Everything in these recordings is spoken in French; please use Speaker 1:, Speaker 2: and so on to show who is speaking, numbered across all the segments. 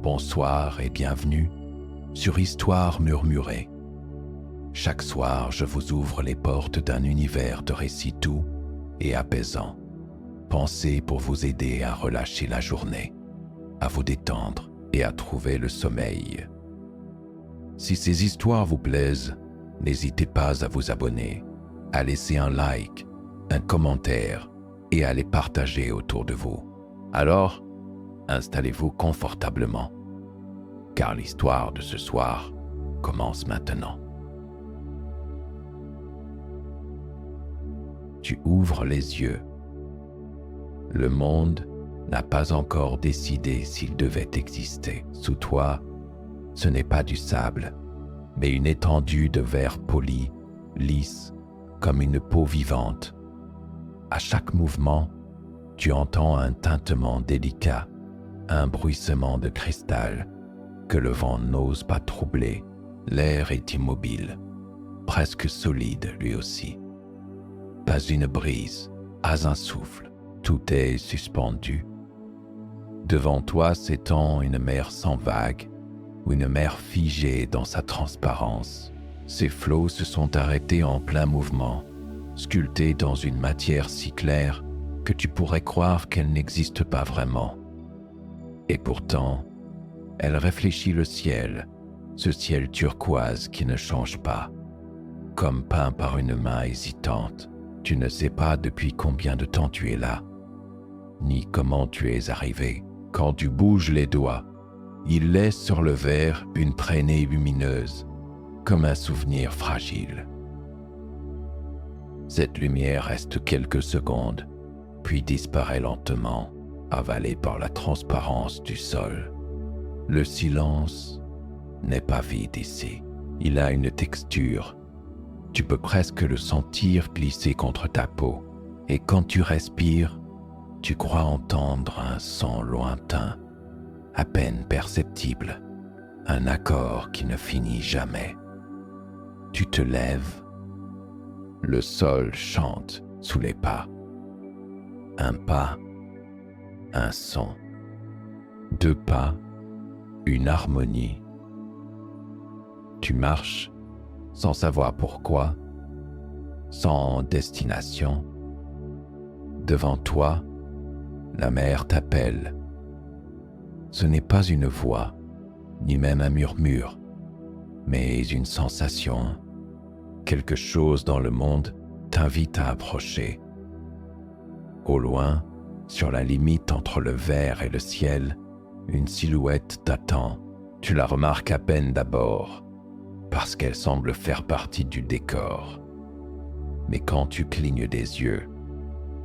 Speaker 1: bonsoir et bienvenue sur Histoire murmurée. Chaque soir, je vous ouvre les portes d'un univers de récits doux et apaisants, pensés pour vous aider à relâcher la journée, à vous détendre et à trouver le sommeil. Si ces histoires vous plaisent, n'hésitez pas à vous abonner, à laisser un like, un commentaire et à les partager autour de vous. Alors, installez-vous confortablement, car l'histoire de ce soir commence maintenant. Tu ouvres les yeux. Le monde n'a pas encore décidé s'il devait exister. Sous toi, ce n'est pas du sable, mais une étendue de verre poli, lisse, comme une peau vivante. À chaque mouvement, tu entends un tintement délicat, un bruissement de cristal que le vent n'ose pas troubler. L'air est immobile, presque solide lui aussi. Pas une brise, pas un souffle, tout est suspendu. Devant toi s'étend une mer sans vagues, ou une mer figée dans sa transparence. Ses flots se sont arrêtés en plein mouvement, sculptés dans une matière si claire que tu pourrais croire qu'elle n'existe pas vraiment. Et pourtant, elle réfléchit le ciel, ce ciel turquoise qui ne change pas. Comme peint par une main hésitante, tu ne sais pas depuis combien de temps tu es là, ni comment tu es arrivé. Quand tu bouges les doigts, il laisse sur le verre une traînée lumineuse, comme un souvenir fragile. Cette lumière reste quelques secondes, puis disparaît lentement, avalée par la transparence du sol. Le silence n'est pas vide ici. Il a une texture. Tu peux presque le sentir glisser contre ta peau. Et quand tu respires, tu crois entendre un son lointain, à peine perceptible, un accord qui ne finit jamais. Tu te lèves. Le sol chante sous les pas. Un pas, un son. Deux pas, une harmonie. Tu marches sans savoir pourquoi, sans destination. Devant toi, la mer t'appelle. Ce n'est pas une voix, ni même un murmure, mais une sensation. Quelque chose dans le monde t'invite à approcher. Au loin, sur la limite entre le verre et le ciel, une silhouette t'attend. Tu la remarques à peine d'abord, parce qu'elle semble faire partie du décor. Mais quand tu clignes des yeux,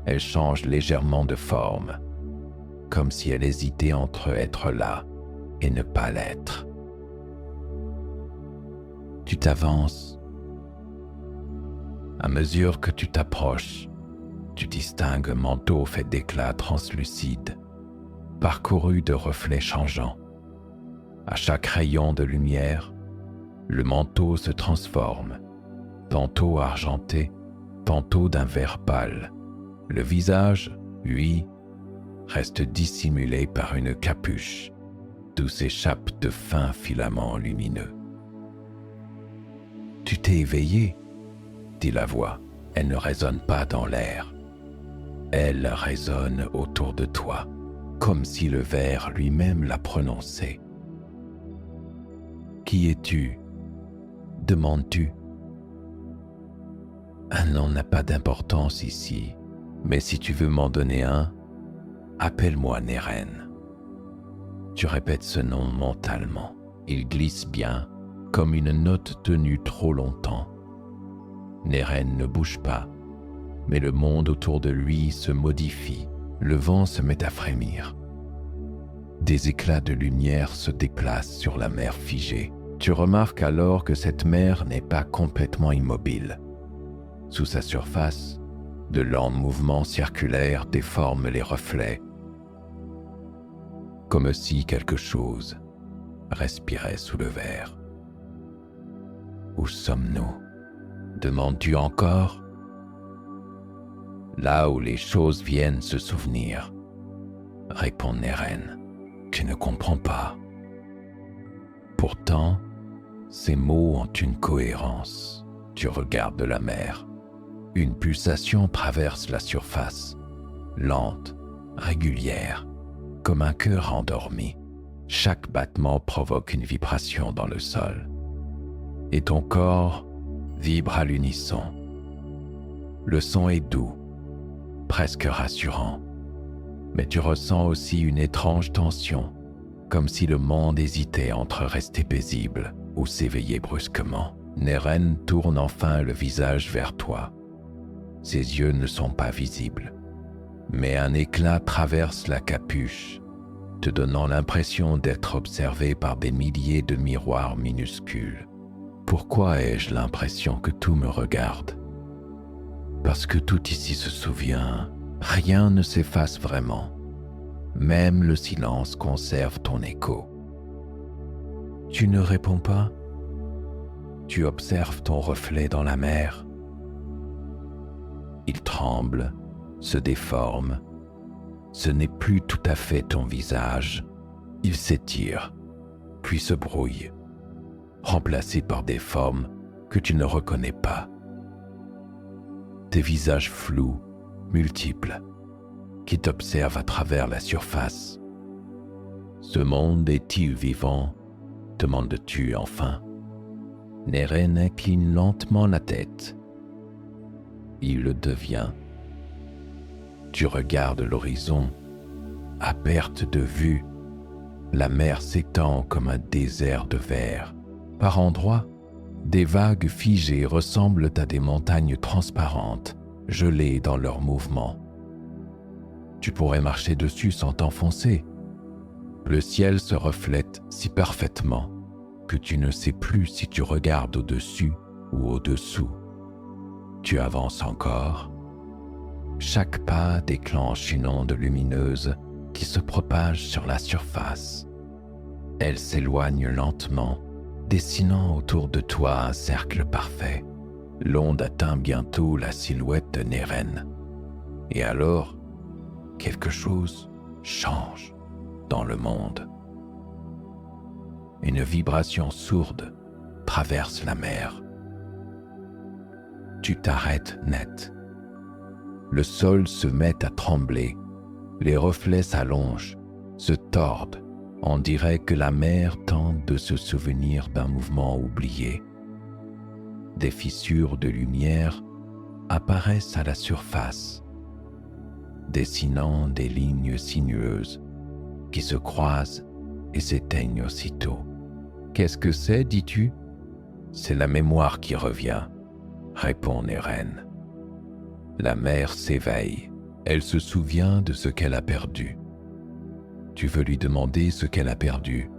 Speaker 1: elle change légèrement de forme, comme si elle hésitait entre être là et ne pas l'être. Tu t'avances. À mesure que tu t'approches, tu distingues un manteau fait d'éclats translucides, parcouru de reflets changeants. À chaque rayon de lumière, le manteau se transforme, tantôt argenté, tantôt d'un vert pâle. Le visage, lui, reste dissimulé par une capuche, d'où s'échappent de fins filaments lumineux. « Tu t'es éveillé ?» dit la voix. Elle ne résonne pas dans l'air. Elle résonne autour de toi, comme si le verre lui-même la prononçait. « Qui es-tu » demandes-tu. Un nom n'a pas d'importance ici, mais si tu veux m'en donner un, appelle-moi Neren. Tu répètes ce nom mentalement. Il glisse bien, comme une note tenue trop longtemps. Neren ne bouge pas, mais le monde autour de lui se modifie. Le vent se met à frémir. Des éclats de lumière se déplacent sur la mer figée. Tu remarques alors que cette mer n'est pas complètement immobile. Sous sa surface, de lents mouvements circulaires déforment les reflets, comme si quelque chose respirait sous le verre. Où sommes-nous ? Demandes-tu encore ? Là où les choses viennent se souvenir, répond Neren. Tu ne comprends pas. Pourtant, ces mots ont une cohérence. Tu regardes la mer. Une pulsation traverse la surface, lente, régulière, comme un cœur endormi. Chaque battement provoque une vibration dans le sol. Et ton corps vibre à l'unisson. Le son est doux, presque rassurant. Mais tu ressens aussi une étrange tension, comme si le monde hésitait entre rester paisible ou s'éveiller brusquement. Neren tourne enfin le visage vers toi. Ses yeux ne sont pas visibles, mais un éclat traverse la capuche, te donnant l'impression d'être observé par des milliers de miroirs minuscules. Pourquoi ai-je l'impression que tout me regarde? Parce que tout ici se souvient, rien ne s'efface vraiment. Même le silence conserve ton écho. Tu ne réponds pas? Tu observes ton reflet dans la mer. Il tremble, se déforme. Ce n'est plus tout à fait ton visage. Il s'étire, puis se brouille, remplacé par des formes que tu ne reconnais pas. Des visages flous, multiples, qui t'observent à travers la surface. Ce monde est-il vivant? Demandes-tu enfin. Neren incline lentement la tête. Il le devient. Tu regardes l'horizon, à perte de vue. La mer s'étend comme un désert de verre. Par endroits, des vagues figées ressemblent à des montagnes transparentes, gelées dans leur mouvement. Tu pourrais marcher dessus sans t'enfoncer. Le ciel se reflète si parfaitement que tu ne sais plus si tu regardes au-dessus ou au-dessous. Tu avances encore. Chaque pas déclenche une onde lumineuse qui se propage sur la surface. Elle s'éloigne lentement, dessinant autour de toi un cercle parfait. L'onde atteint bientôt la silhouette de Neren. Et alors, quelque chose change dans le monde. Une vibration sourde traverse la mer. Tu t'arrêtes net. Le sol se met à trembler. Les reflets s'allongent, se tordent. On dirait que la mer tente de se souvenir d'un mouvement oublié. Des fissures de lumière apparaissent à la surface, dessinant des lignes sinueuses qui se croisent et s'éteignent aussitôt. Qu'est-ce que c'est, dis-tu? C'est la mémoire qui revient, répond Neren. La mer s'éveille. Elle se souvient de ce qu'elle a perdu. Tu veux lui demander ce qu'elle a perdu.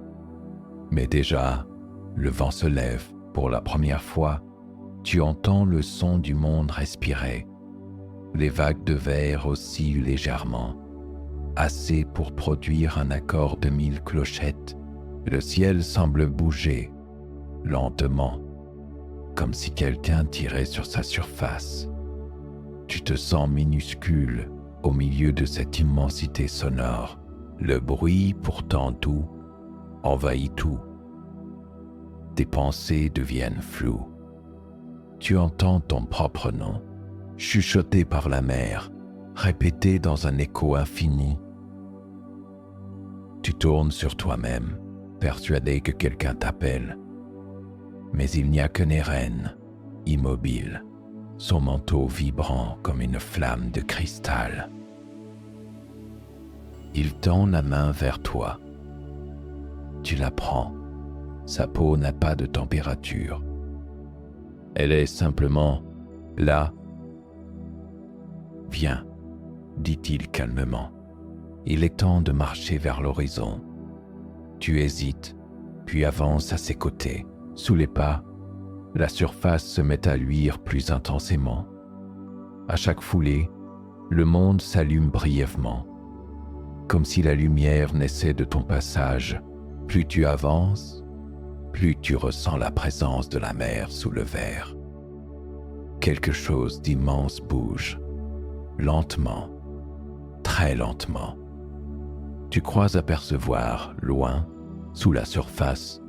Speaker 1: Mais déjà, le vent se lève. Pour la première fois, tu entends le son du monde respirer. Les vagues de verre oscillent légèrement, assez pour produire un accord de 1000 clochettes. Le ciel semble bouger, lentement, comme si quelqu'un tirait sur sa surface. Tu te sens minuscule au milieu de cette immensité sonore. Le bruit, pourtant doux, envahit tout. Tes pensées deviennent floues. Tu entends ton propre nom, chuchoté par la mer, répété dans un écho infini. Tu tournes sur toi-même, persuadé que quelqu'un t'appelle. Mais il n'y a que Neren, immobile, son manteau vibrant comme une flamme de cristal. Il tend la main vers toi. Tu la prends. Sa peau n'a pas de température. Elle est simplement là. Viens, dit-il calmement. Il est temps de marcher vers l'horizon. Tu hésites, puis avances à ses côtés. Sous les pas, la surface se met à luire plus intensément. À chaque foulée, le monde s'allume brièvement, comme si la lumière naissait de ton passage. Plus tu avances, plus tu ressens la présence de la mer sous le verre. Quelque chose d'immense bouge, lentement, très lentement. Tu crois apercevoir, loin, sous la surface,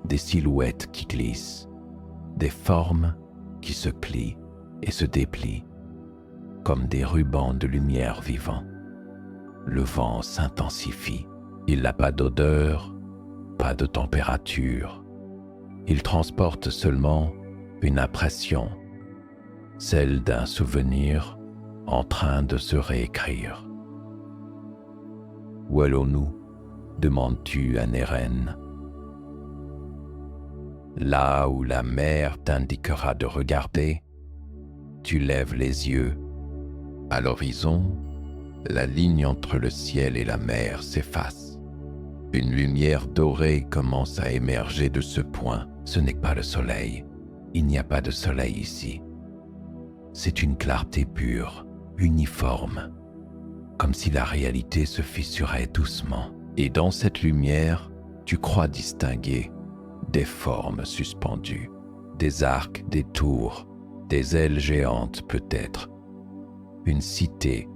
Speaker 1: des silhouettes qui glissent, des formes qui se plient et se déplient, comme des rubans de lumière vivants. Le vent s'intensifie. Il n'a pas d'odeur, pas de température. Il transporte seulement une impression, celle d'un souvenir en train de se réécrire. Où allons-nous ? Demandes-tu à Neren. Là où la mer t'indiquera de regarder, tu lèves les yeux. À l'horizon, la ligne entre le ciel et la mer s'efface. Une lumière dorée commence à émerger de ce point. Ce n'est pas le soleil. Il n'y a pas de soleil ici. C'est une clarté pure, uniforme, comme si la réalité se fissurait doucement. Et dans cette lumière, tu crois distinguer des formes suspendues, des arcs, des tours, des ailes géantes peut-être, une cité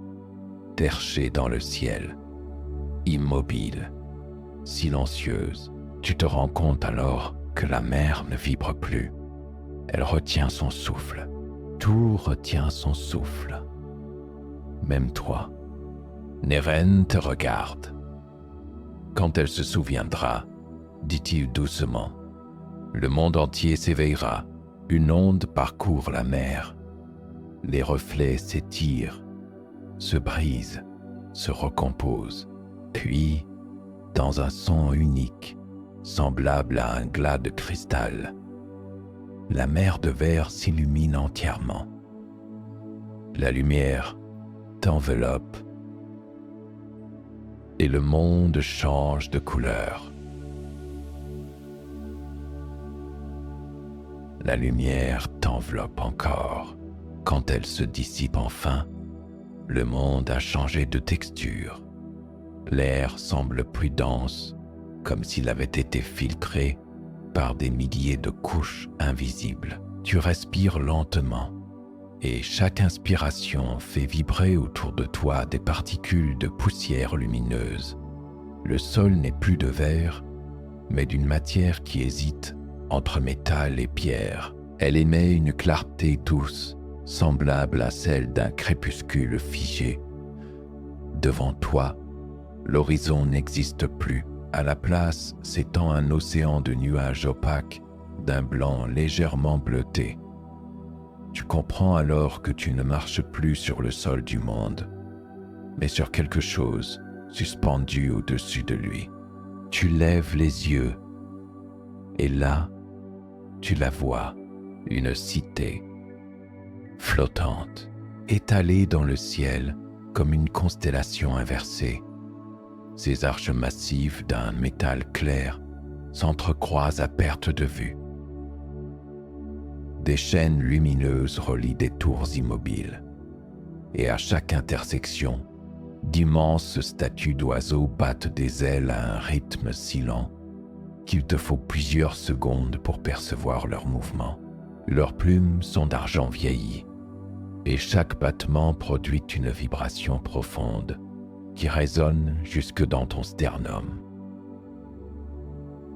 Speaker 1: perchée dans le ciel, immobile, silencieuse. Tu te rends compte alors que la mer ne vibre plus. Elle retient son souffle. Tout retient son souffle. Même toi. Neren te regarde. Quand elle se souviendra, dit-il doucement, le monde entier s'éveillera. Une onde parcourt la mer. Les reflets s'étirent, se brisent, se recomposent. Puis, dans un son unique, semblable à un glas de cristal, la mer de verre s'illumine entièrement. La lumière t'enveloppe et le monde change de couleur. La lumière t'enveloppe encore. Quand elle se dissipe enfin, le monde a changé de texture. L'air semble plus dense, comme s'il avait été filtré par des milliers de couches invisibles. Tu respires lentement, et chaque inspiration fait vibrer autour de toi des particules de poussière lumineuse. Le sol n'est plus de verre, mais d'une matière qui hésite entre métal et pierre. Elle émet une clarté douce, semblable à celle d'un crépuscule figé. Devant toi, l'horizon n'existe plus. À la place s'étend un océan de nuages opaques d'un blanc légèrement bleuté. Tu comprends alors que tu ne marches plus sur le sol du monde, mais sur quelque chose suspendu au-dessus de lui. Tu lèves les yeux, et là, tu la vois, une cité flottante, étalée dans le ciel comme une constellation inversée. Ces arches massives d'un métal clair s'entrecroisent à perte de vue. Des chaînes lumineuses relient des tours immobiles, et à chaque intersection, d'immenses statues d'oiseaux battent des ailes à un rythme si lent qu'il te faut plusieurs secondes pour percevoir leurs mouvements. Leurs plumes sont d'argent vieilli, et chaque battement produit une vibration profonde qui résonne jusque dans ton sternum.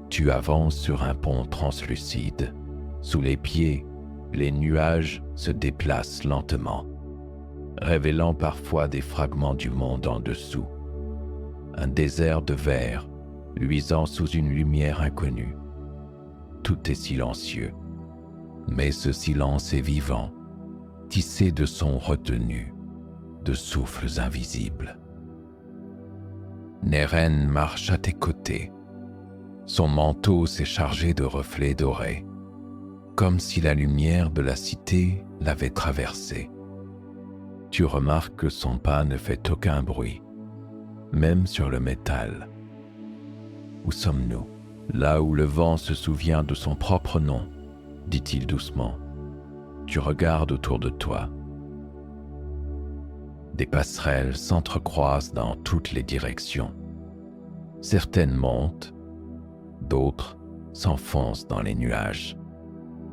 Speaker 1: Tu avances sur un pont translucide. Sous les pieds, les nuages se déplacent lentement, révélant parfois des fragments du monde en dessous. Un désert de verre, luisant sous une lumière inconnue. Tout est silencieux, mais ce silence est vivant, tissé de sons retenus, de souffles invisibles. Neren marche à tes côtés. Son manteau s'est chargé de reflets dorés, comme si la lumière de la cité l'avait traversé. Tu remarques que son pas ne fait aucun bruit, même sur le métal. Où sommes-nous ? Là où le vent se souvient de son propre nom, dit-il doucement. Tu regardes autour de toi. Des passerelles s'entrecroisent dans toutes les directions. Certaines montent, d'autres s'enfoncent dans les nuages.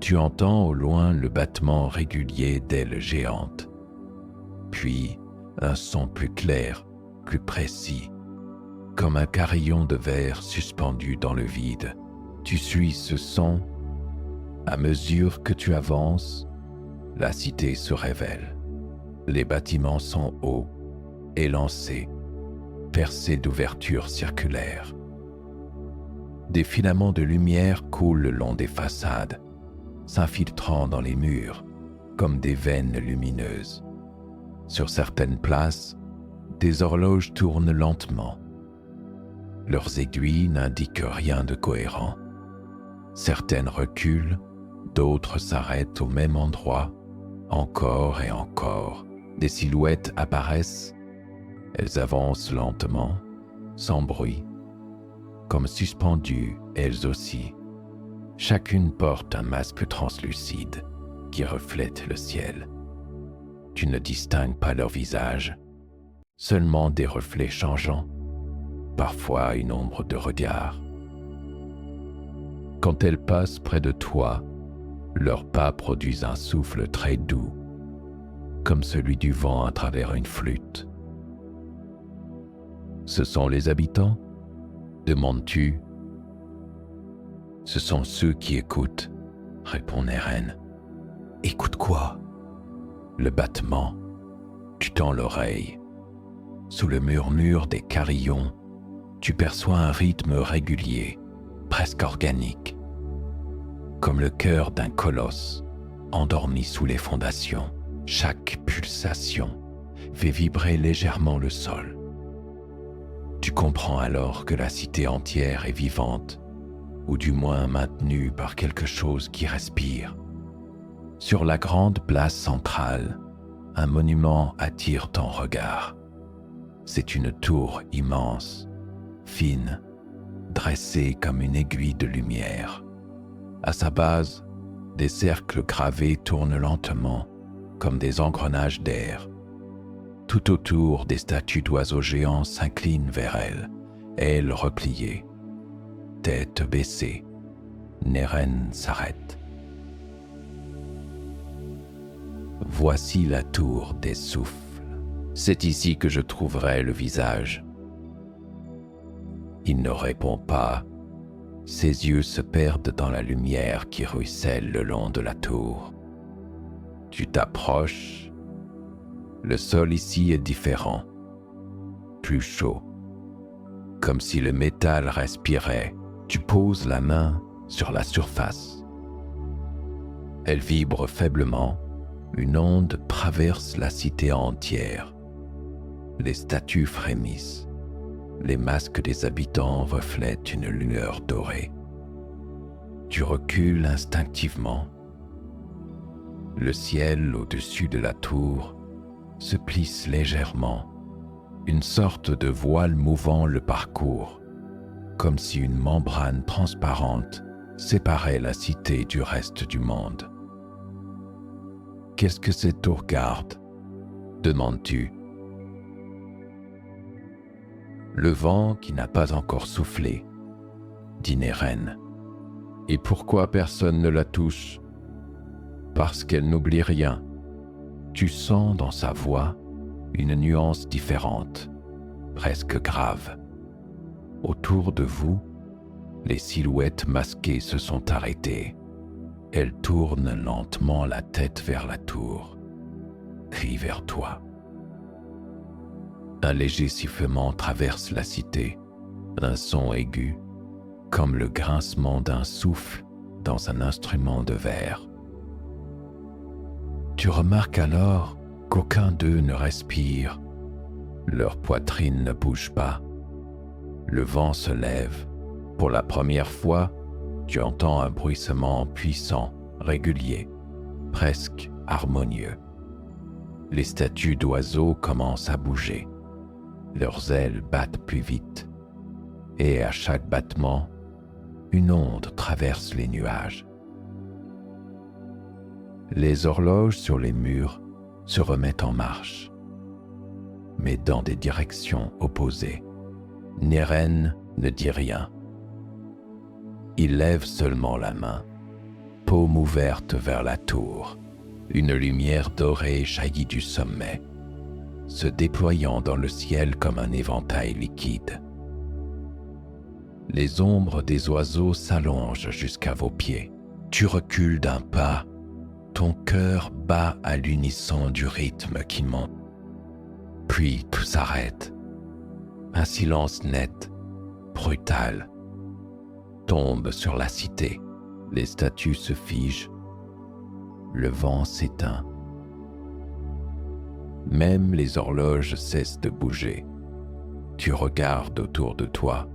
Speaker 1: Tu entends au loin le battement régulier d'ailes géantes, puis un son plus clair, plus précis, comme un carillon de verre suspendu dans le vide. Tu suis ce son. À mesure que tu avances, la cité se révèle. Les bâtiments sont hauts, élancés, percés d'ouvertures circulaires. Des filaments de lumière coulent le long des façades, s'infiltrant dans les murs comme des veines lumineuses. Sur certaines places, des horloges tournent lentement. Leurs aiguilles n'indiquent rien de cohérent. Certaines reculent, d'autres s'arrêtent au même endroit, encore et encore. Des silhouettes apparaissent, elles avancent lentement, sans bruit, comme suspendues elles aussi. Chacune porte un masque translucide qui reflète le ciel. Tu ne distingues pas leur visage, seulement des reflets changeants, parfois une ombre de regard. Quand elles passent près de toi, leurs pas produisent un souffle très doux, comme celui du vent à travers une flûte. « Ce sont les habitants ?» demandes-tu. « Ce sont ceux qui écoutent », répond Neren. « Écoute quoi ?» Le battement. Tu tends l'oreille. Sous le murmure des carillons, tu perçois un rythme régulier, presque organique, comme le cœur d'un colosse endormi sous les fondations. Chaque pulsation fait vibrer légèrement le sol. Tu comprends alors que la cité entière est vivante, ou du moins maintenue par quelque chose qui respire. Sur la grande place centrale, un monument attire ton regard. C'est une tour immense, fine, dressée comme une aiguille de lumière. À sa base, des cercles gravés tournent lentement, comme des engrenages d'air. Tout autour, des statues d'oiseaux géants s'inclinent vers elle, ailes repliées, tête baissée. Neren s'arrête. Voici la tour des souffles. C'est ici que je trouverai le visage. Il ne répond pas. Ses yeux se perdent dans la lumière qui ruisselle le long de la tour. Tu t'approches. Le sol ici est différent, plus chaud. Comme si le métal respirait, tu poses la main sur la surface. Elle vibre faiblement, une onde traverse la cité entière. Les statues frémissent, les masques des habitants reflètent une lueur dorée. Tu recules instinctivement. Le ciel au-dessus de la tour se plisse légèrement, une sorte de voile mouvant le parcours, comme si une membrane transparente séparait la cité du reste du monde. « Qu'est-ce que cette tour garde ?» demandes-tu. « Le vent qui n'a pas encore soufflé, » dit Neren. « Et pourquoi personne ne la touche ? Parce qu'elle n'oublie rien. » Tu sens dans sa voix une nuance différente, presque grave. Autour de vous, les silhouettes masquées se sont arrêtées. Elles tournent lentement la tête vers la tour, puis vers toi. Un léger sifflement traverse la cité, un son aigu, comme le grincement d'un souffle dans un instrument de verre. Tu remarques alors qu'aucun d'eux ne respire. Leur poitrine ne bouge pas. Le vent se lève. Pour la première fois, tu entends un bruissement puissant, régulier, presque harmonieux. Les statues d'oiseaux commencent à bouger. Leurs ailes battent plus vite. Et à chaque battement, une onde traverse les nuages. Les horloges sur les murs se remettent en marche, mais dans des directions opposées. Neren ne dit rien. Il lève seulement la main, paume ouverte vers la tour. Une lumière dorée jaillit du sommet, se déployant dans le ciel comme un éventail liquide. Les ombres des oiseaux s'allongent jusqu'à vos pieds. Tu recules d'un pas, ton cœur bat à l'unisson du rythme qui monte. Puis tout s'arrête. Un silence net, brutal, tombe sur la cité. Les statues se figent. Le vent s'éteint. Même les horloges cessent de bouger. Tu regardes autour de toi.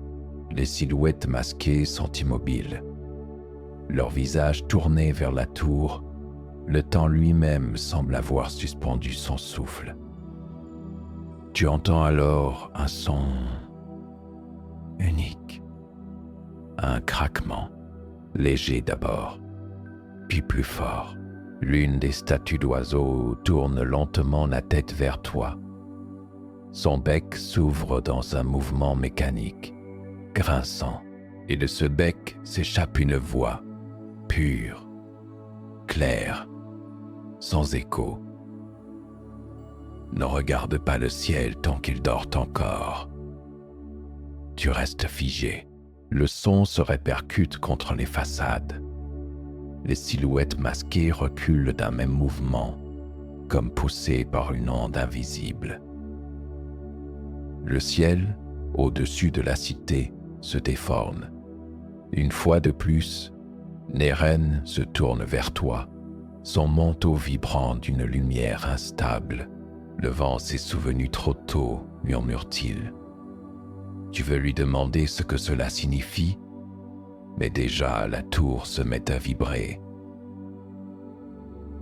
Speaker 1: Les silhouettes masquées sont immobiles. Leurs visages tournés vers la tour, le temps lui-même semble avoir suspendu son souffle. Tu entends alors un son unique. Un craquement, léger d'abord, puis plus fort. L'une des statues d'oiseaux tourne lentement la tête vers toi. Son bec s'ouvre dans un mouvement mécanique, grinçant, et de ce bec s'échappe une voix, pure, claire, sans écho. Ne regarde pas le ciel tant qu'il dort encore. Tu restes figé. Le son se répercute contre les façades. Les silhouettes masquées reculent d'un même mouvement, comme poussées par une onde invisible. Le ciel, au-dessus de la cité, se déforme. Une fois de plus, Neren se tourne vers toi, son manteau vibrant d'une lumière instable. Le vent s'est souvenu trop tôt, murmure-t-il. Tu veux lui demander ce que cela signifie, mais déjà la tour se met à vibrer.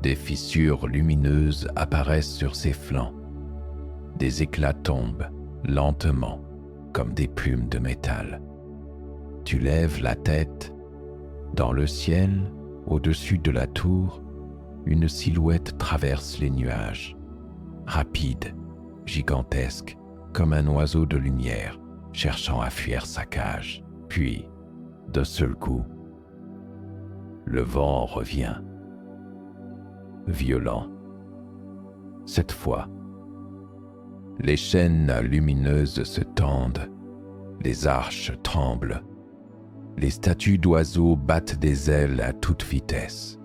Speaker 1: Des fissures lumineuses apparaissent sur ses flancs. Des éclats tombent, lentement, comme des plumes de métal. Tu lèves la tête. Dans le ciel, au-dessus de la tour, une silhouette traverse les nuages. Rapide, gigantesque, comme un oiseau de lumière, cherchant à fuir sa cage. Puis, d'un seul coup, le vent revient, violent. Cette fois, les chaînes lumineuses se tendent, les arches tremblent, les statues d'oiseaux battent des ailes à toute vitesse.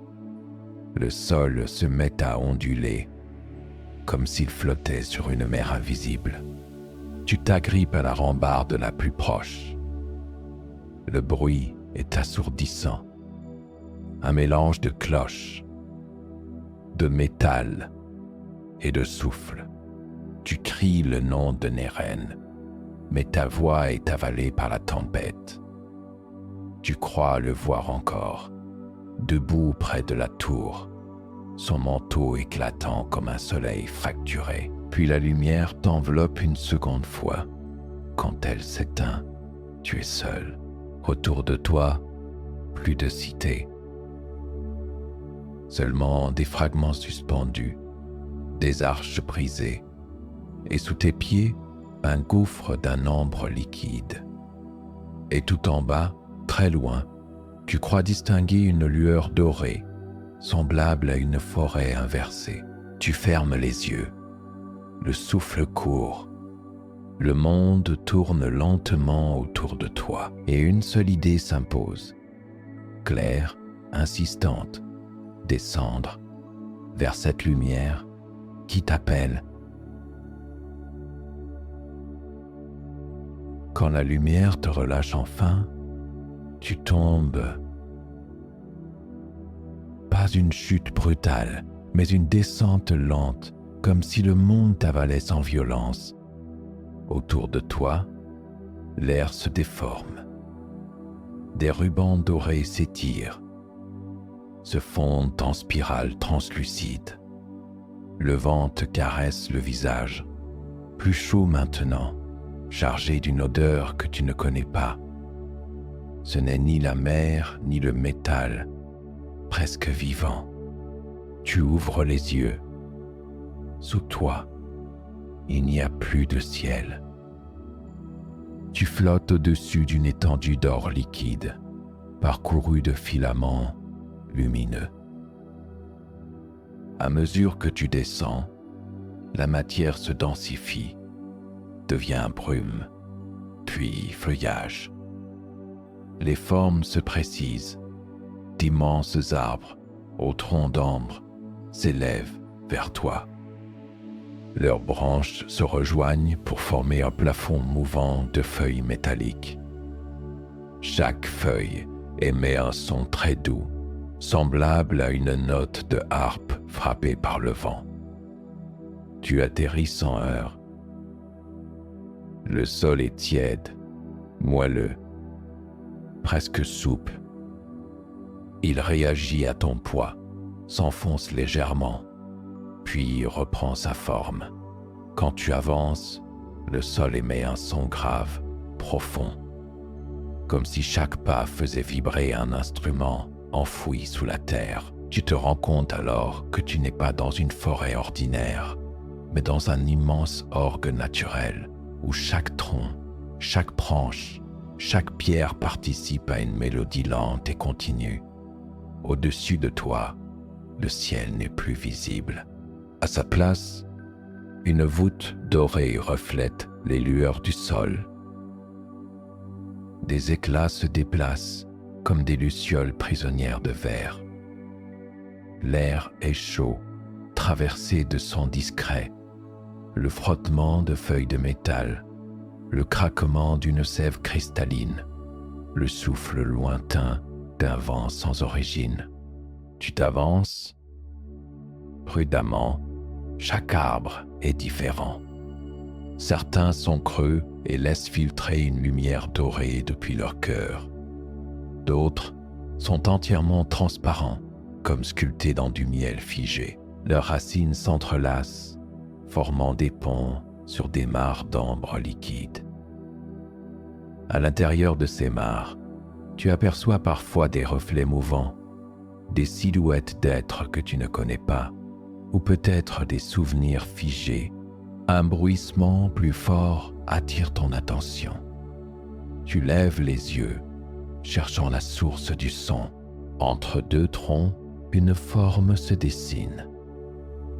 Speaker 1: Le sol se met à onduler, comme s'il flottait sur une mer invisible. Tu t'agrippes à la rambarde la plus proche. Le bruit est assourdissant. Un mélange de cloches, de métal et de souffle. Tu cries le nom de Neren, mais ta voix est avalée par la tempête. Tu crois le voir encore, debout près de la tour, son manteau éclatant comme un soleil fracturé. Puis la lumière t'enveloppe une seconde fois. Quand elle s'éteint, tu es seul. Autour de toi, plus de cité. Seulement des fragments suspendus, des arches brisées, et sous tes pieds, un gouffre d'un ambre liquide. Et tout en bas, très loin, tu crois distinguer une lueur dorée, semblable à une forêt inversée. Tu fermes les yeux. Le souffle court. Le monde tourne lentement autour de toi et une seule idée s'impose. Claire, insistante, descendre vers cette lumière qui t'appelle. Quand la lumière te relâche enfin, tu tombes. Pas une chute brutale, mais une descente lente, comme si le monde t'avalait sans violence. Autour de toi, l'air se déforme. Des rubans dorés s'étirent, se fondent en spirale translucide. Le vent te caresse le visage, plus chaud maintenant, chargé d'une odeur que tu ne connais pas. Ce n'est ni la mer ni le métal, presque vivant. Tu ouvres les yeux. Sous toi, il n'y a plus de ciel. Tu flottes au-dessus d'une étendue d'or liquide, parcourue de filaments lumineux. À mesure que tu descends, la matière se densifie, devient brume, puis feuillage. Les formes se précisent. D'immenses arbres, aux troncs d'ambre, s'élèvent vers toi. Leurs branches se rejoignent pour former un plafond mouvant de feuilles métalliques. Chaque feuille émet un son très doux, semblable à une note de harpe frappée par le vent. Tu atterris sans heurts. Le sol est tiède, moelleux, presque souple. Il réagit à ton poids, s'enfonce légèrement, puis reprend sa forme. Quand tu avances, le sol émet un son grave, profond, comme si chaque pas faisait vibrer un instrument enfoui sous la terre. Tu te rends compte alors que tu n'es pas dans une forêt ordinaire, mais dans un immense orgue naturel, où chaque tronc, chaque branche, chaque pierre participe à une mélodie lente et continue. Au-dessus de toi, le ciel n'est plus visible. À sa place, une voûte dorée reflète les lueurs du sol. Des éclats se déplacent comme des lucioles prisonnières de verre. L'air est chaud, traversé de sons discrets, le frottement de feuilles de métal, le craquement d'une sève cristalline, le souffle lointain d'un vent sans origine. Tu t'avances. Prudemment, chaque arbre est différent. Certains sont creux et laissent filtrer une lumière dorée depuis leur cœur. D'autres sont entièrement transparents, comme sculptés dans du miel figé. Leurs racines s'entrelacent, formant des ponts sur des mares d'ambre liquide. À l'intérieur de ces mares, tu aperçois parfois des reflets mouvants, des silhouettes d'êtres que tu ne connais pas, ou peut-être des souvenirs figés. Un bruissement plus fort attire ton attention. Tu lèves les yeux, cherchant la source du son. Entre deux troncs, une forme se dessine.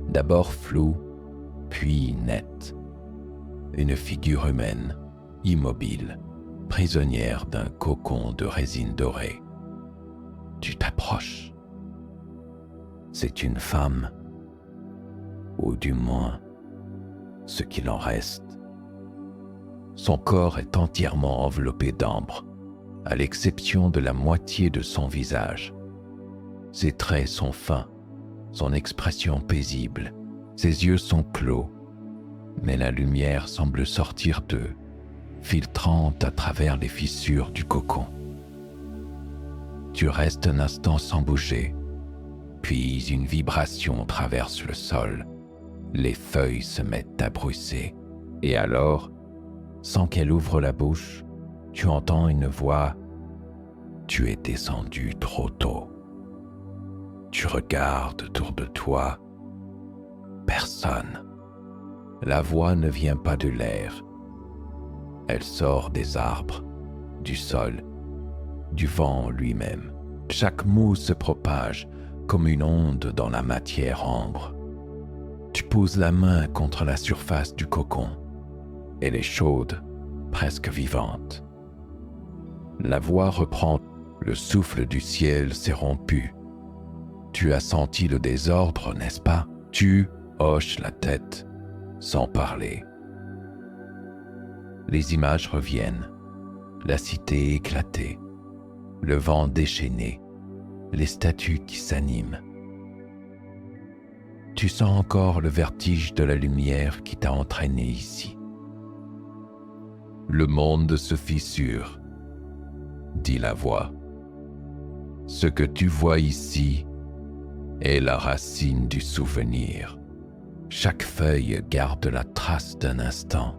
Speaker 1: D'abord floue, puis nette. Une figure humaine, immobile, prisonnière d'un cocon de résine dorée. Tu t'approches. C'est une femme, ou du moins, ce qu'il en reste. Son corps est entièrement enveloppé d'ambre, à l'exception de la moitié de son visage. Ses traits sont fins, son expression paisible, ses yeux sont clos, mais la lumière semble sortir d'eux, filtrant à travers les fissures du cocon. Tu restes un instant sans bouger, puis une vibration traverse le sol. Les feuilles se mettent à bruisser, et alors, sans qu'elle ouvre la bouche, tu entends une voix. Tu es descendu trop tôt. Tu regardes autour de toi. Personne. La voix ne vient pas de l'air. Elle sort des arbres, du sol, du vent lui-même. Chaque mot se propage comme une onde dans la matière ambre. Tu poses la main contre la surface du cocon. Elle est chaude, presque vivante. La voix reprend. Le souffle du ciel s'est rompu. Tu as senti le désordre, n'est-ce pas? Tu hoches la tête, sans parler. Les images reviennent. La cité éclatée, le vent déchaîné, les statues qui s'animent. Tu sens encore le vertige de la lumière qui t'a entraîné ici. Le monde se fissure, dit la voix. Ce que tu vois ici est la racine du souvenir. Chaque feuille garde la trace d'un instant.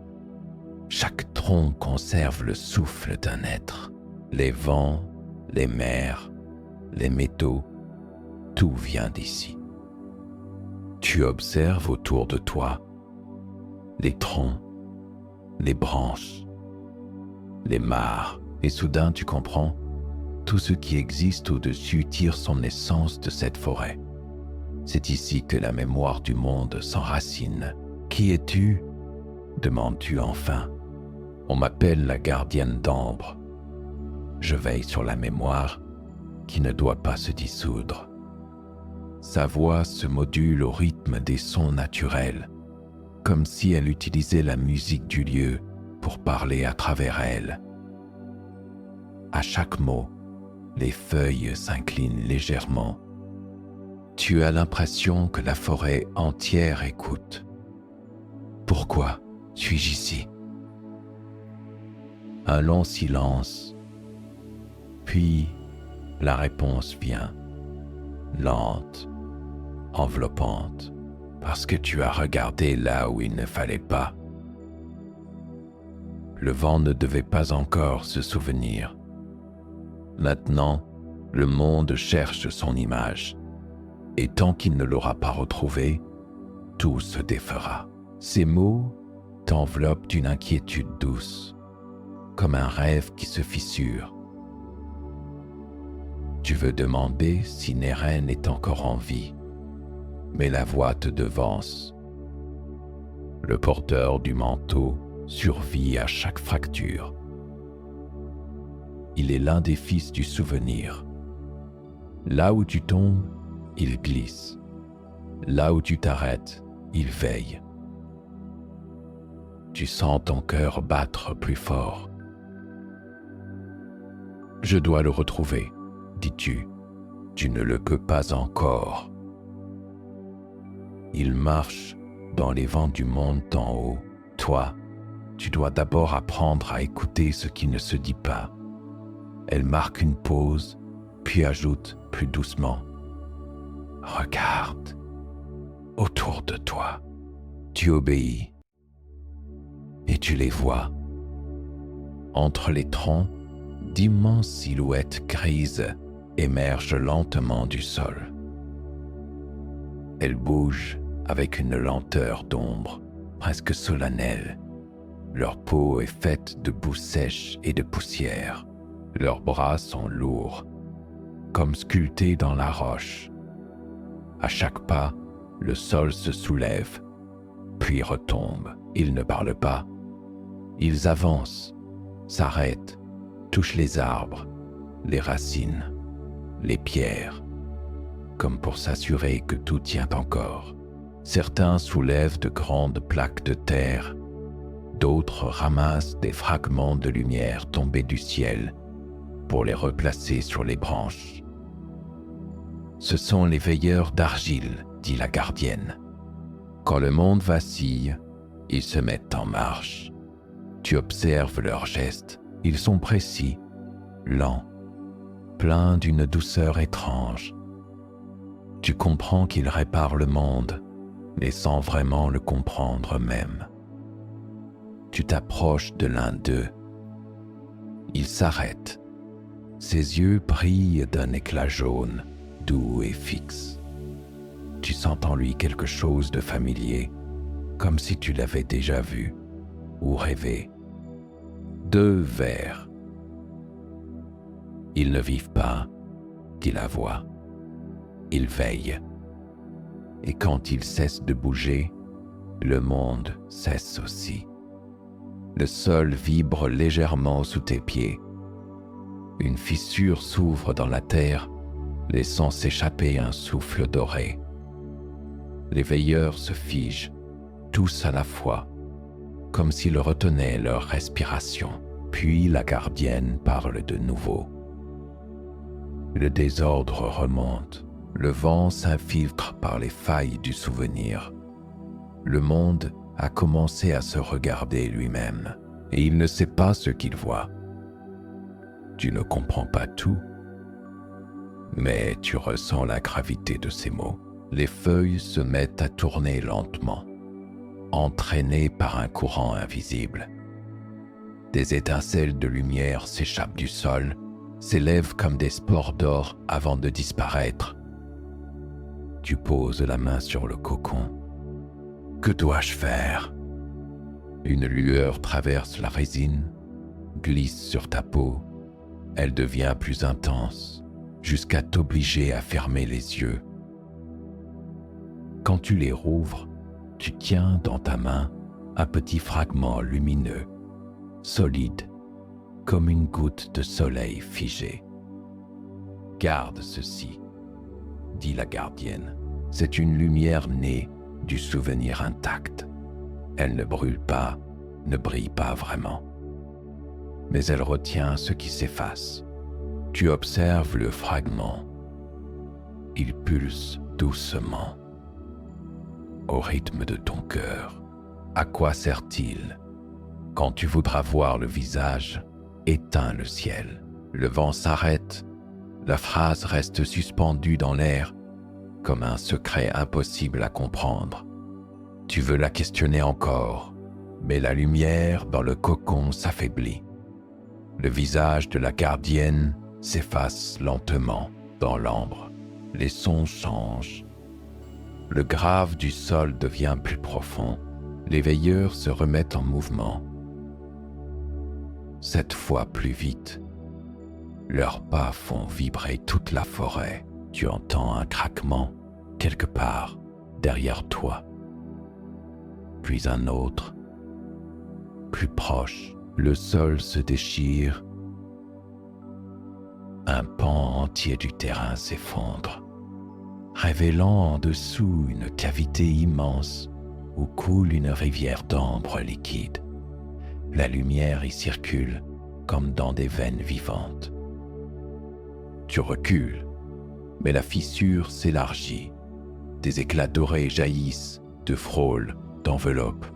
Speaker 1: Chaque tronc conserve le souffle d'un être. Les vents, les mers, les métaux, tout vient d'ici. Tu observes autour de toi les troncs, les branches, les mares, et soudain tu comprends, tout ce qui existe au-dessus tire son essence de cette forêt. C'est ici que la mémoire du monde s'enracine. Qui es-tu? Demandes-tu enfin. On m'appelle la gardienne d'ambre. Je veille sur la mémoire qui ne doit pas se dissoudre. Sa voix se module au rythme des sons naturels, comme si elle utilisait la musique du lieu pour parler à travers elle. À chaque mot, les feuilles s'inclinent légèrement. Tu as l'impression que la forêt entière écoute. Pourquoi suis-je ici? Un long silence, puis la réponse vient, lente, enveloppante, parce que tu as regardé là où il ne fallait pas. Le vent ne devait pas encore se souvenir. Maintenant, le monde cherche son image, et tant qu'il ne l'aura pas retrouvée, tout se défera. Ces mots t'enveloppent d'une inquiétude douce, comme un rêve qui se fissure. Tu veux demander si Neren est encore en vie, mais la voix te devance. Le porteur du manteau survit à chaque fracture. Il est l'un des fils du souvenir. Là où tu tombes, il glisse. Là où tu t'arrêtes, il veille. Tu sens ton cœur battre plus fort. Je dois le retrouver, dis-tu. Tu ne le peux pas encore. Il marche dans les vents du monde d'en haut. Toi, tu dois d'abord apprendre à écouter ce qui ne se dit pas. Elle marque une pause, puis ajoute plus doucement. Regarde autour de toi. Tu obéis. Et tu les vois. Entre les troncs, d'immenses silhouettes grises émergent lentement du sol. Elles bougent avec une lenteur d'ombre, presque solennelle. Leur peau est faite de boue sèche et de poussière. Leurs bras sont lourds, comme sculptés dans la roche. À chaque pas, le sol se soulève, puis retombe. Ils ne parlent pas. Ils avancent, s'arrêtent, touchent les arbres, les racines, les pierres, comme pour s'assurer que tout tient encore. Certains soulèvent de grandes plaques de terre, d'autres ramassent des fragments de lumière tombés du ciel pour les replacer sur les branches. Ce sont les veilleurs d'argile, dit la gardienne. Quand le monde vacille, ils se mettent en marche. Tu observes leurs gestes, ils sont précis, lents, pleins d'une douceur étrange. Tu comprends qu'ils réparent le monde, mais sans vraiment le comprendre eux-mêmes. Tu t'approches de l'un d'eux. Il s'arrête. Ses yeux brillent d'un éclat jaune, doux et fixe. Tu sens en lui quelque chose de familier, comme si tu l'avais déjà vu ou rêvé. Deux vers. Ils ne vivent pas, dit la voix. Ils veillent. Et quand ils cessent de bouger, le monde cesse aussi. Le sol vibre légèrement sous tes pieds. Une fissure s'ouvre dans la terre, laissant s'échapper un souffle doré. Les veilleurs se figent, tous à la fois, comme s'ils retenaient leur respiration. Puis la gardienne parle de nouveau. Le désordre remonte. Le vent s'infiltre par les failles du souvenir. Le monde a commencé à se regarder lui-même, et il ne sait pas ce qu'il voit. Tu ne comprends pas tout, mais tu ressens la gravité de ces mots. Les feuilles se mettent à tourner lentement, entraînées par un courant invisible. Des étincelles de lumière s'échappent du sol, s'élèvent comme des spores d'or avant de disparaître. Tu poses la main sur le cocon. Que dois-je faire? Une lueur traverse la résine, glisse sur ta peau. Elle devient plus intense, jusqu'à t'obliger à fermer les yeux. Quand tu les rouvres, tu tiens dans ta main un petit fragment lumineux, solide, comme une goutte de soleil figée. « Garde ceci, » dit la gardienne. « C'est une lumière née du souvenir intact. Elle ne brûle pas, ne brille pas vraiment. Mais elle retient ce qui s'efface. Tu observes le fragment. Il pulse doucement, au rythme de ton cœur. À quoi sert-il? Quand tu voudras voir le visage, éteins le ciel. Le vent s'arrête, la phrase reste suspendue dans l'air, comme un secret impossible à comprendre. Tu veux la questionner encore, mais la lumière dans le cocon s'affaiblit. Le visage de la gardienne s'efface lentement dans l'ambre. Les sons changent. Le grave du sol devient plus profond. Les veilleurs se remettent en mouvement. Cette fois plus vite. Leurs pas font vibrer toute la forêt. Tu entends un craquement quelque part derrière toi. Puis un autre, plus proche. Le sol se déchire. Un pan entier du terrain s'effondre, révélant en dessous une cavité immense où coule une rivière d'ambre liquide. La lumière y circule comme dans des veines vivantes. Tu recules, mais la fissure s'élargit. Des éclats dorés jaillissent de frôles, d'enveloppes.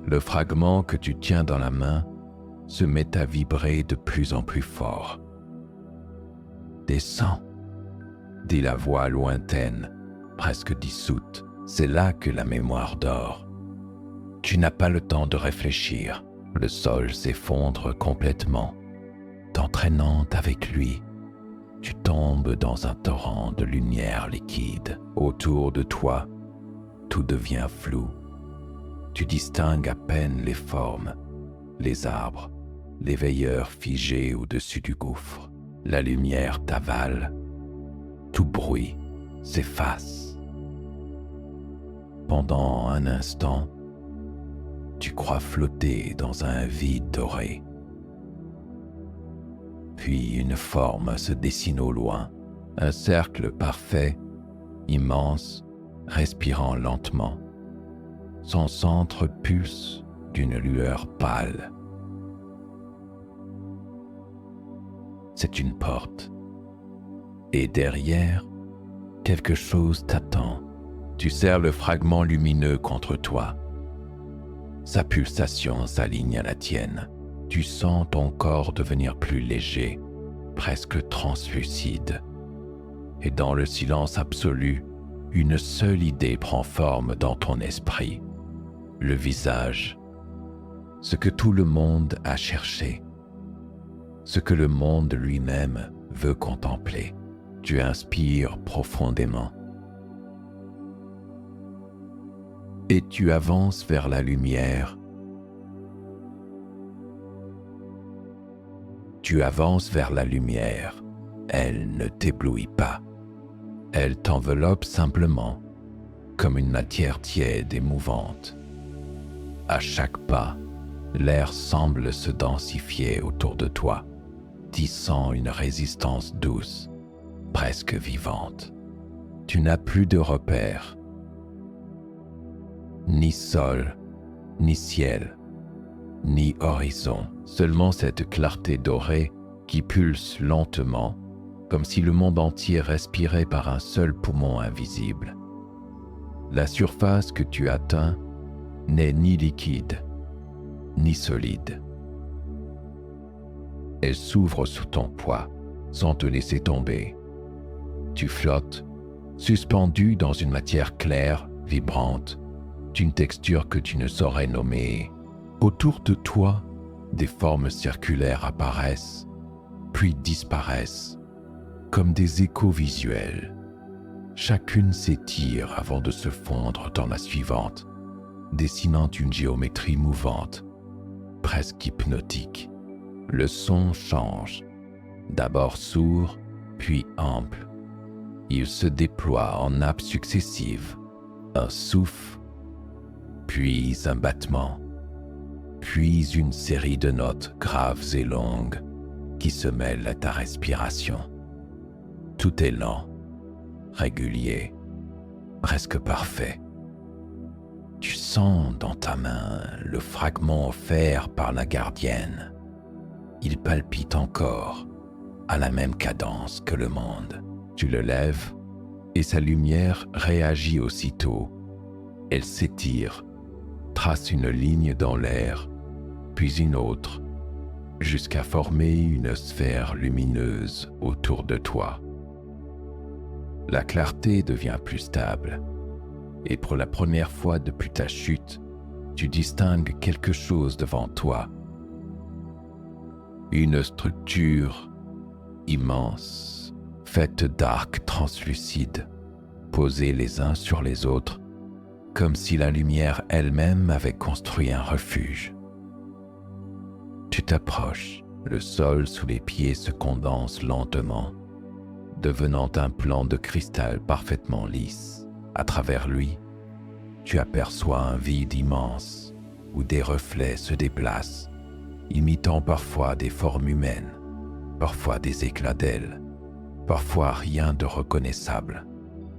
Speaker 1: Le fragment que tu tiens dans la main se met à vibrer de plus en plus fort. « Descends », dit la voix lointaine, presque dissoute. C'est là que la mémoire dort. Tu n'as pas le temps de réfléchir. Le sol s'effondre complètement, t'entraînant avec lui. Tu tombes dans un torrent de lumière liquide. Autour de toi, tout devient flou. Tu distingues à peine les formes, les arbres, les veilleurs figés au-dessus du gouffre. La lumière t'avale. Tout bruit s'efface. Pendant un instant, tu crois flotter dans un vide doré. Puis une forme se dessine au loin, un cercle parfait, immense, respirant lentement. Son centre pulse d'une lueur pâle. C'est une porte. Et derrière, quelque chose t'attend. Tu serres le fragment lumineux contre toi. Sa pulsation s'aligne à la tienne. Tu sens ton corps devenir plus léger, presque translucide. Et dans le silence absolu, une seule idée prend forme dans ton esprit. Le visage. Ce que tout le monde a cherché. Ce que le monde lui-même veut contempler. Tu inspires profondément. Et tu avances vers la lumière. Tu avances vers la lumière. Elle ne t'éblouit pas. Elle t'enveloppe simplement, comme une matière tiède et mouvante. À chaque pas, l'air semble se densifier autour de toi, tissant une résistance douce, presque vivante. Tu n'as plus de repères. Ni sol, ni ciel, ni horizon, seulement cette clarté dorée qui pulse lentement, comme si le monde entier respirait par un seul poumon invisible. La surface que tu atteins n'est ni liquide, ni solide. Elle s'ouvre sous ton poids, sans te laisser tomber. Tu flottes, suspendu dans une matière claire, vibrante, d'une texture que tu ne saurais nommer. Autour de toi, des formes circulaires apparaissent, puis disparaissent, comme des échos visuels. Chacune s'étire avant de se fondre dans la suivante, dessinant une géométrie mouvante, presque hypnotique. Le son change, d'abord sourd, puis ample. Il se déploie en nappes successives, un souffle, puis un battement, puis une série de notes graves et longues, qui se mêle à ta respiration. Tout est lent, régulier, presque parfait. Tu sens dans ta main le fragment offert par la gardienne. Il palpite encore, à la même cadence que le monde. Tu le lèves et sa lumière réagit aussitôt. Elle s'étire, trace une ligne dans l'air, puis une autre, jusqu'à former une sphère lumineuse autour de toi. La clarté devient plus stable, et pour la première fois depuis ta chute, tu distingues quelque chose devant toi. Une structure immense, faite d'arcs translucides, posés les uns sur les autres, comme si la lumière elle-même avait construit un refuge. Tu t'approches, le sol sous les pieds se condense lentement, devenant un plan de cristal parfaitement lisse. À travers lui, tu aperçois un vide immense où des reflets se déplacent, imitant parfois des formes humaines, parfois des éclats d'ailes, parfois rien de reconnaissable.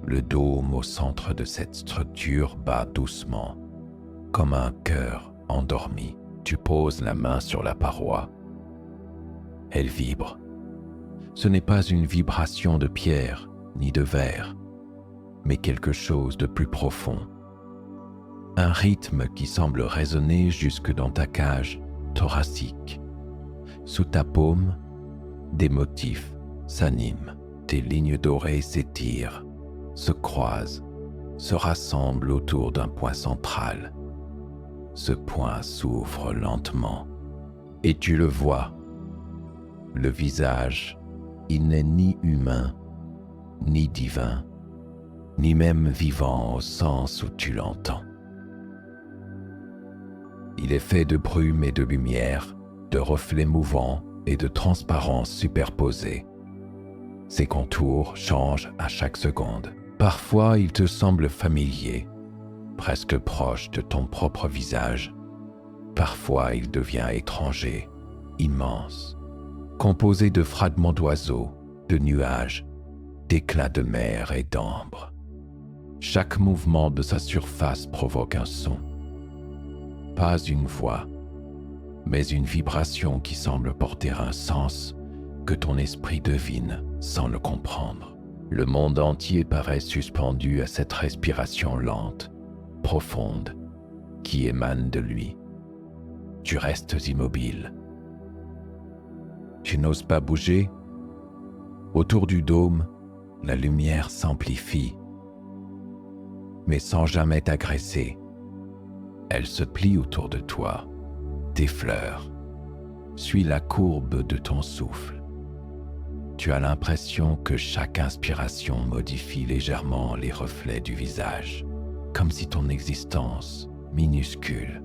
Speaker 1: Le dôme au centre de cette structure bat doucement, comme un cœur endormi. Tu poses la main sur la paroi. Elle vibre. Ce n'est pas une vibration de pierre ni de verre, mais quelque chose de plus profond. Un rythme qui semble résonner jusque dans ta cage thoracique. Sous ta paume, des motifs s'animent. Des lignes dorées s'étirent, se croisent, se rassemblent autour d'un point central. Ce point s'ouvre lentement, et tu le vois. Le visage, il n'est ni humain, ni divin, ni même vivant au sens où tu l'entends. Il est fait de brume et de lumière, de reflets mouvants et de transparence superposée. Ses contours changent à chaque seconde. Parfois, il te semble familier, presque proche de ton propre visage. Parfois, il devient étranger, immense, composé de fragments d'oiseaux, de nuages, d'éclats de mer et d'ambre. Chaque mouvement de sa surface provoque un son. Pas une voix, mais une vibration qui semble porter un sens que ton esprit devine sans le comprendre. Le monde entier paraît suspendu à cette respiration lente, profonde, qui émane de lui. Tu restes immobile. Tu n'oses pas bouger. Autour du dôme, la lumière s'amplifie, mais sans jamais t'agresser. Elle se plie autour de toi, t'effleure, suit la courbe de ton souffle. Tu as l'impression que chaque inspiration modifie légèrement les reflets du visage, comme si ton existence, minuscule,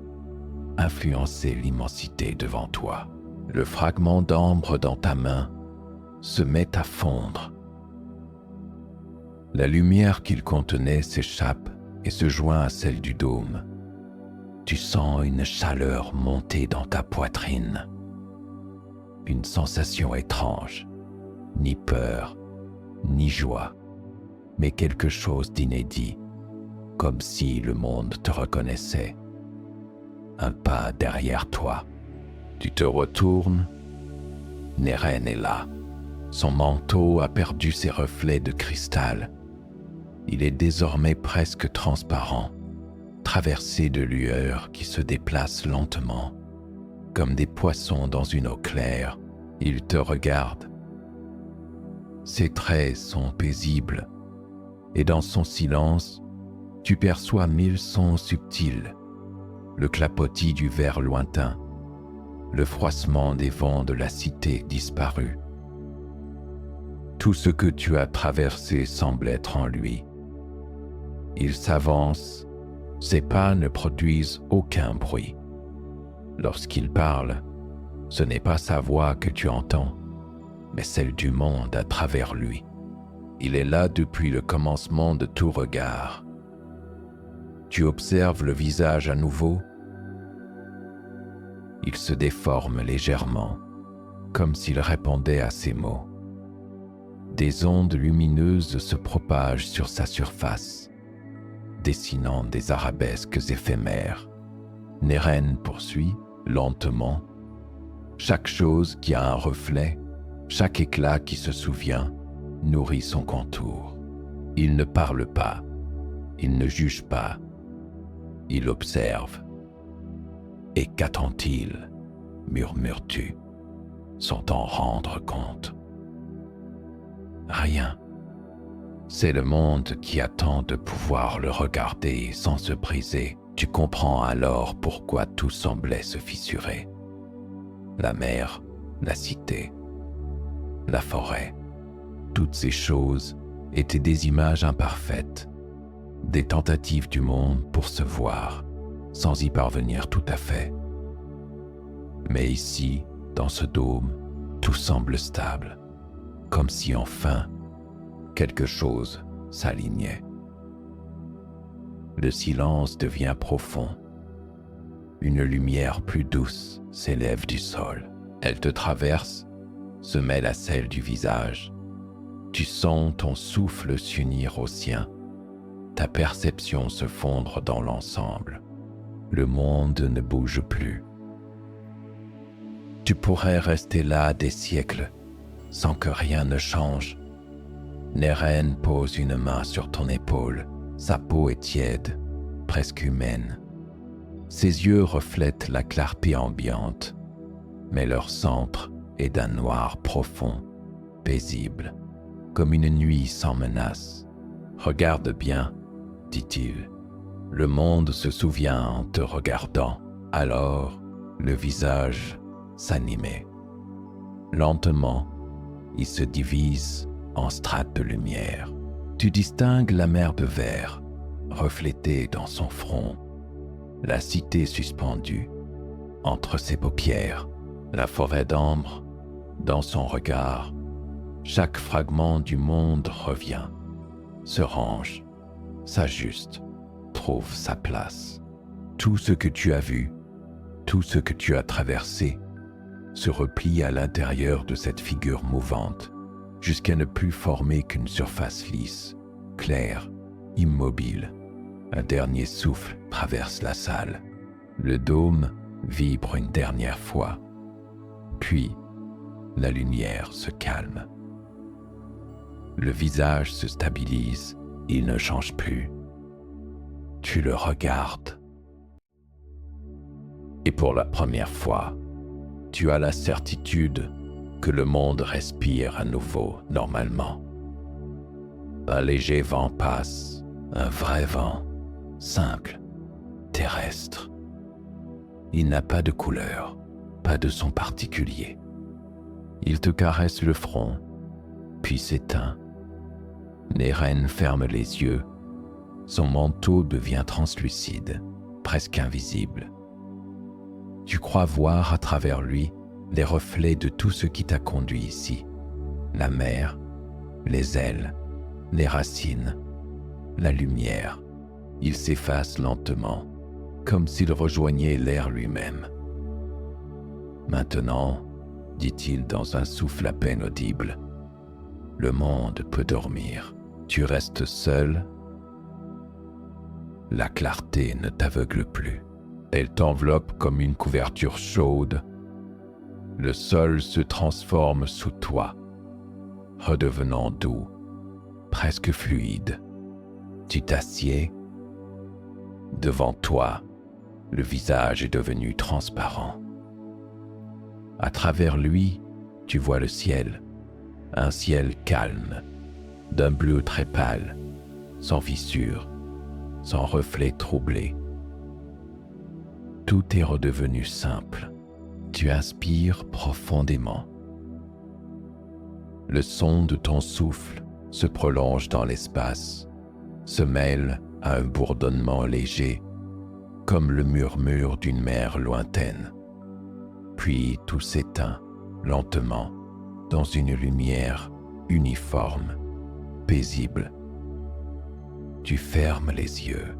Speaker 1: influençait l'immensité devant toi. Le fragment d'ambre dans ta main se met à fondre. La lumière qu'il contenait s'échappe et se joint à celle du dôme. Tu sens une chaleur monter dans ta poitrine. Une sensation étrange, ni peur, ni joie, mais quelque chose d'inédit, comme si le monde te reconnaissait. Un pas derrière toi. Tu te retournes. Neren est là. Son manteau a perdu ses reflets de cristal. Il est désormais presque transparent, traversé de lueurs qui se déplacent lentement, comme des poissons dans une eau claire. Il te regarde. Ses traits sont paisibles, et dans son silence, tu perçois 1000 sons subtils, le clapotis du verre lointain, le froissement des vents de la cité disparue. Tout ce que tu as traversé semble être en lui. Il s'avance, ses pas ne produisent aucun bruit. Lorsqu'il parle, ce n'est pas sa voix que tu entends, mais celle du monde à travers lui. Il est là depuis le commencement de tout regard. Tu observes le visage à nouveau. Il se déforme légèrement, comme s'il répondait à ses mots. Des ondes lumineuses se propagent sur sa surface, dessinant des arabesques éphémères. Neren poursuit, lentement. Chaque chose qui a un reflet, chaque éclat qui se souvient, nourrit son contour. Il ne parle pas, il ne juge pas, il observe. Et qu'attend-il, murmures-tu, sans t'en rendre compte? Rien. C'est le monde qui attend de pouvoir le regarder sans se briser. Tu comprends alors pourquoi tout semblait se fissurer. La mer, la cité, la forêt, toutes ces choses étaient des images imparfaites, des tentatives du monde pour se voir, sans y parvenir tout à fait. Mais ici, dans ce dôme, tout semble stable, comme si enfin, quelque chose s'alignait. Le silence devient profond. Une lumière plus douce s'élève du sol. Elle te traverse, se mêle à celle du visage. Tu sens ton souffle s'unir au sien, ta perception se fondre dans l'ensemble. Le monde ne bouge plus. Tu pourrais rester là des siècles, sans que rien ne change. Neren pose une main sur ton épaule. Sa peau est tiède, presque humaine. Ses yeux reflètent la clarté ambiante, mais leur centre est d'un noir profond, paisible, comme une nuit sans menace. Regarde bien, dit-il. Le monde se souvient en te regardant. Alors, le visage s'animait. Lentement, il se divise en strates de lumière. Tu distingues la mer de verre, reflétée dans son front, la cité suspendue entre ses paupières, la forêt d'ambre dans son regard. Chaque fragment du monde revient, se range, s'ajuste, trouve sa place. Tout ce que tu as vu, tout ce que tu as traversé, se replie à l'intérieur de cette figure mouvante, jusqu'à ne plus former qu'une surface lisse, claire, immobile. Un dernier souffle traverse la salle. Le dôme vibre une dernière fois. Puis, la lumière se calme. Le visage se stabilise, il ne change plus. Tu le regardes. Et pour la première fois, tu as la certitude que le monde respire à nouveau normalement. Un léger vent passe, un vrai vent, simple, terrestre. Il n'a pas de couleur, pas de son particulier. Il te caresse le front, puis s'éteint. Neren ferme les yeux. Son manteau devient translucide, presque invisible. Tu crois voir à travers lui les reflets de tout ce qui t'a conduit ici. La mer, les ailes, les racines, la lumière. Il s'efface lentement, comme s'il rejoignait l'air lui-même. Maintenant, dit-il dans un souffle à peine audible, le monde peut dormir. Tu restes seul. La clarté ne t'aveugle plus. Elle t'enveloppe comme une couverture chaude. Le sol se transforme sous toi, redevenant doux, presque fluide. Tu t'assieds. Devant toi, le visage est devenu transparent. À travers lui, tu vois le ciel, un ciel calme, d'un bleu très pâle, sans fissure, sans reflet troublé. Tout est redevenu simple. Tu inspires profondément. Le son de ton souffle se prolonge dans l'espace, se mêle à un bourdonnement léger, comme le murmure d'une mer lointaine. Puis tout s'éteint, lentement, dans une lumière uniforme, paisible. Tu fermes les yeux.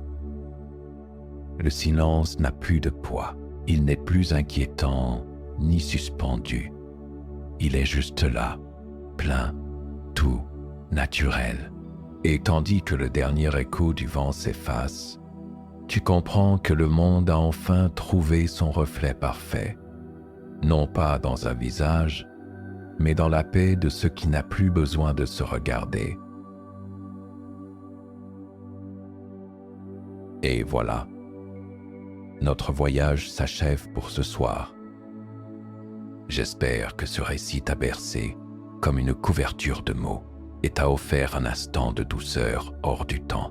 Speaker 1: Le silence n'a plus de poids. Il n'est plus inquiétant ni suspendu. il est juste là, plein, tout, naturel. Et tandis que le dernier écho du vent s'efface, tu comprends que le monde a enfin trouvé son reflet parfait, non pas dans un visage, mais dans la paix de ce qui n'a plus besoin de se regarder. Et voilà, notre voyage s'achève pour ce soir. J'espère que ce récit t'a bercé comme une couverture de mots et t'a offert un instant de douceur hors du temps.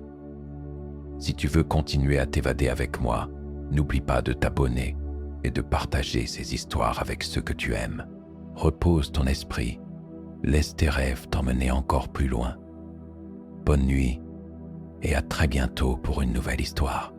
Speaker 1: Si tu veux continuer à t'évader avec moi, n'oublie pas de t'abonner et de partager ces histoires avec ceux que tu aimes. Repose ton esprit, laisse tes rêves t'emmener encore plus loin. Bonne nuit et à très bientôt pour une nouvelle histoire.